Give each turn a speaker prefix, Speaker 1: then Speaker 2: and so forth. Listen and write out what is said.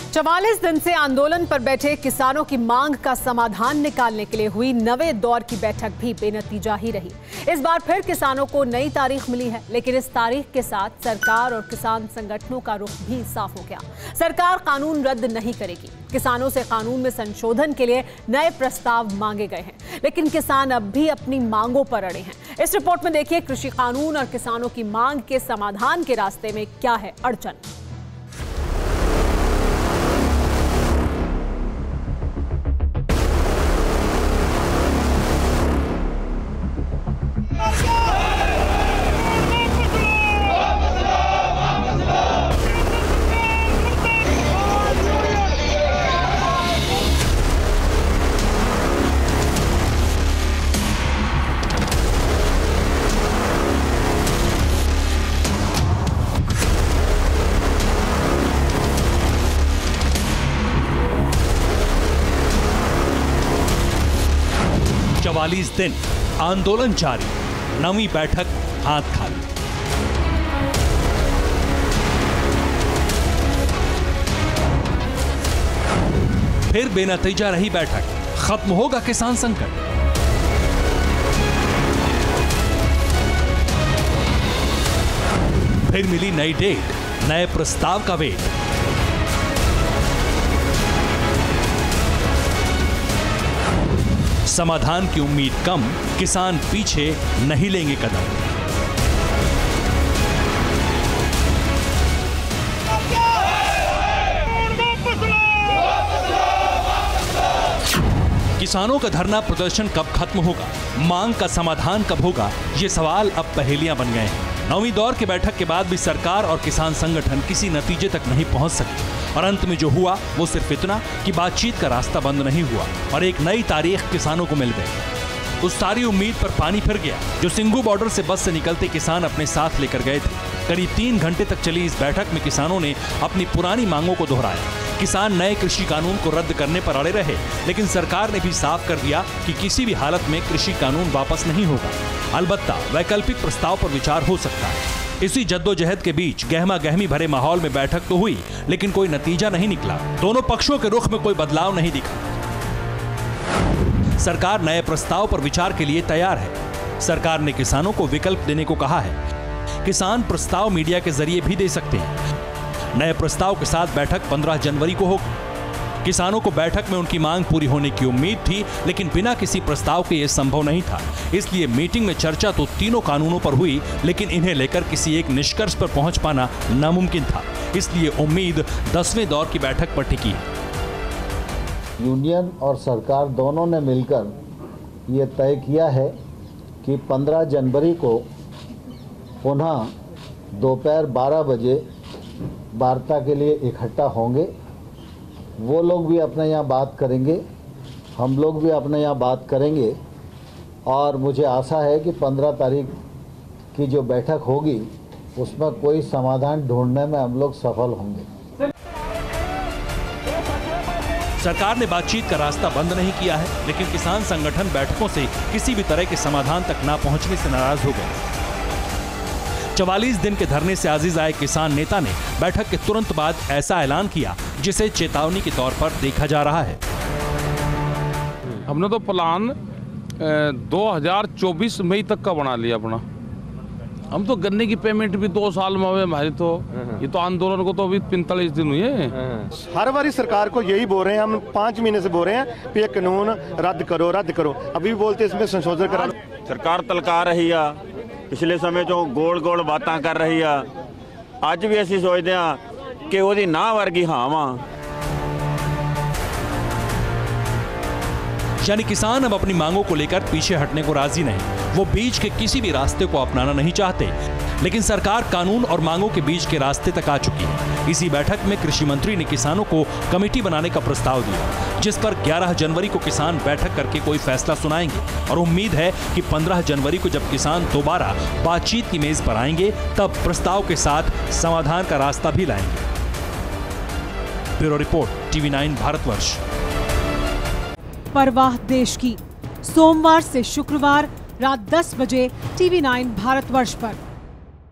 Speaker 1: 44 दिन से आंदोलन पर बैठे किसानों की मांग का समाधान निकालने के लिए हुई नवे दौर की बैठक भी बेनतीजा ही रही। इस बार फिर किसानों को नई तारीख मिली है, लेकिन इस तारीख के साथ सरकार और किसान संगठनों का रुख भी साफ हो गया। सरकार कानून रद्द नहीं करेगी। किसानों से कानून में संशोधन के लिए नए प्रस्ताव मांगे गए हैं, लेकिन किसान अब भी अपनी मांगों पर अड़े हैं। इस रिपोर्ट में देखिए कृषि कानून और किसानों की मांग के समाधान के रास्ते में क्या है अड़चन।
Speaker 2: चालीस दिन आंदोलन जारी, नवी बैठक हाथ खाली। फिर बेनतीजा रही बैठक, खत्म होगा किसान संकट। फिर मिली नई डेट, नए प्रस्ताव का वेट। समाधान की उम्मीद कम, किसान पीछे नहीं लेंगे कदम। किसानों का धरना प्रदर्शन कब खत्म होगा, मांग का समाधान कब होगा, ये सवाल अब पहेलियां बन गए हैं। नौवीं दौर की बैठक के बाद भी सरकार और किसान संगठन किसी नतीजे तक नहीं पहुंच सके और अंत में जो हुआ वो सिर्फ इतना कि बातचीत का रास्ता बंद नहीं हुआ और एक नई तारीख किसानों को मिल गई। उस सारी उम्मीद पर पानी फिर गया जो सिंघू बॉर्डर से बस से निकलते किसान अपने साथ लेकर गए थे। करीब 3 घंटे तक चली इस बैठक में किसानों ने अपनी पुरानी मांगों को दोहराया। किसान नए कृषि कानून को रद्द करने पर अड़े रहे, लेकिन सरकार ने भी साफ कर दिया कि किसी भी हालत में कृषि कानून वापस नहीं होगा। अलबत्ता वैकल्पिक प्रस्ताव पर विचार हो सकता है। इसी जद्दोजहद के बीच गहमा गहमी भरे माहौल में बैठक तो हुई, लेकिन कोई नतीजा नहीं निकला। दोनों पक्षों के रुख में कोई बदलाव नहीं दिखा। सरकार नए प्रस्ताव पर विचार के लिए तैयार है। सरकार ने किसानों को विकल्प देने को कहा है। किसान प्रस्ताव मीडिया के जरिए भी दे सकते हैं। नए प्रस्ताव के साथ बैठक 15 जनवरी को होगी। किसानों को बैठक में उनकी मांग पूरी होने की उम्मीद थी, लेकिन बिना किसी प्रस्ताव के यह संभव नहीं था। इसलिए मीटिंग में चर्चा तो तीनों कानूनों पर हुई, लेकिन इन्हें लेकर किसी एक निष्कर्ष पर पहुंच पाना नामुमकिन था। इसलिए उम्मीद 10वें दौर की बैठक पर टिकी है।
Speaker 3: यूनियन और सरकार दोनों ने मिलकर ये तय किया है कि 15 जनवरी को पुनः दोपहर 12 बजे वार्ता के लिए इकट्ठा होंगे। वो लोग भी अपने यहाँ बात करेंगे, हम लोग भी अपने यहाँ बात करेंगे और मुझे आशा है कि 15 तारीख की जो बैठक होगी उसमें कोई समाधान ढूंढने में हम लोग सफल होंगे।
Speaker 2: सरकार ने बातचीत का रास्ता बंद नहीं किया है, लेकिन किसान संगठन बैठकों से किसी भी तरह के समाधान तक ना पहुंचने से नाराज हो गए। 44 दिन के धरने से आजिज आए किसान नेता ने बैठक के तुरंत बाद ऐसा ऐलान किया जिसे चेतावनी के तौर पर देखा जा रहा है।
Speaker 4: हमने तो प्लान 2024 मई तक का बना लिया अपना। हम तो गन्ने की पेमेंट भी 2 साल में हुए हमारी, तो ये तो आंदोलन को तो अभी 45 दिन हुए।
Speaker 5: हर बारी सरकार को यही बोल रहे हैं, हम 5 महीने से बोल रहे हैं कि ये कानून रद्द करो रद्द करो। अभी बोलते इसमें संशोधन करा।
Speaker 6: सरकार तलका रही है, पिछले समय जो गोल गोल बातें कर रही है, अज भी असीं सोचते हैं कि ਉਹਦੀ ना वर्गी हाँ वा।
Speaker 2: यानी किसान अब अपनी मांगों को लेकर पीछे हटने को राजी नहीं। वो बीच के किसी भी रास्ते को अपनाना नहीं चाहते, लेकिन सरकार कानून और मांगों के बीच के रास्ते तक आ चुकी है। इसी बैठक में कृषि मंत्री ने किसानों को कमेटी बनाने का प्रस्ताव दिया, जिस पर 11 जनवरी को किसान बैठक करके कोई फैसला सुनाएंगे और उम्मीद है कि 15 जनवरी को जब किसान दोबारा बातचीत की मेज पर आएंगे, तब प्रस्ताव के साथ समाधान का रास्ता भी लाएंगे। Bureau report, TV9 Bharatvarsh.
Speaker 1: परवाह देश की, सोमवार से शुक्रवार रात 10 बजे TV9 भारतवर्ष पर।